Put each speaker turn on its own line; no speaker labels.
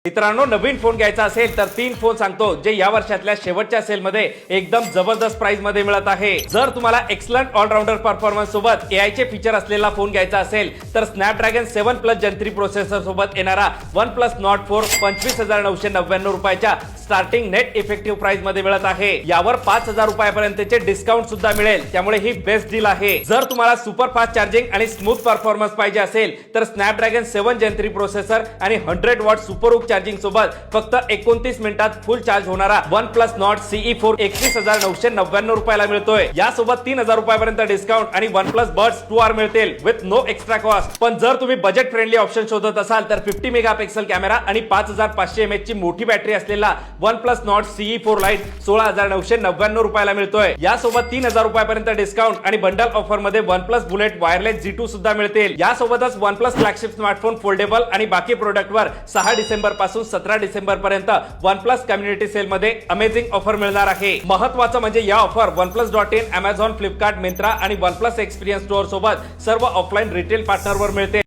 मित्रांनो, नवीन फोन घ्यायचा असेल तर 3 फोन सांगतो जे या वर्षातल्या शेवटच्या सेल मध्ये एकदम जबरदस्त प्राइस मध्ये मिळत आहे। जर तुम्हाला एक्सलंट ऑलराउंडर परफॉर्मन्स सोबत एआय चे फीचर असलेला फोन घ्यायचा असेल तर स्नॅपड्रॅगन 7 प्लस जेन 3 प्रोसेसर सोबत येणारा OnePlus Nord 4 25,999 रुपयाच्या स्टार्टिंग नेट इफेक्टिव्ह प्राइस मध्ये मिळत आहे। यावर 5,000 रुपयापर्यंतचे डिस्काउंट सुद्धा मिळेल, त्यामुळे ही बेस्ट डील आहे। जर तुम्हाला सुपर फास्ट चार्जिंग आणि स्मूथ परफॉर्मन्स पाहिजे असेल तर स्नॅपड्रॅगन 7 जेन 3 प्रोसेसर आणि 100 वॉट सुपर हुक चार्जिंग सोबत फक्त 29 मिनिटात फुल चार्ज होणारा OnePlus Nord CE4 31,999 रुपयाला मिळतोय। यासोबत 3,000 रुपयापर्यंत डिस्काउंट आणि OnePlus Buds 2R मिळतील विथ नो एक्स्ट्रा कॉस्ट। पण जर तुम्ही बजेट फ्रेंडली ऑप्शन शोधत असाल तर 50 मेगापिक्सल कॅमेरा आणि 5500 mAh ची मोठी बॅटरी असलेला OnePlus Nord CE4 Lite 16,999 रुपयाला मिळतोय। यासोबत 3,000 रुपयापर्यंत डिस्काउंट आणि बंडल ऑफर मध्ये OnePlus Bullet वायरलेस G2 सुद्धा मिळतील। यासोबतच OnePlus फ्लॅगशिप स्मार्टफोन फोल्डेबल आणि बाकी प्रोडक्ट वर 6 डिसेंबर पासून 17 डिसेंबर पर्यंत OnePlus कम्युनिटी सेल मध्ये अमेझिंग ऑफर मिळणार आहे। महत्त्वाचं म्हणजे या offer OnePlus.in, Amazon, Flipkart, Myntra आणि OnePlus एक्सपिरियन्स स्टोअर सोबत सर्व ऑफलाईन रिटेल पार्टनर वर मिळते।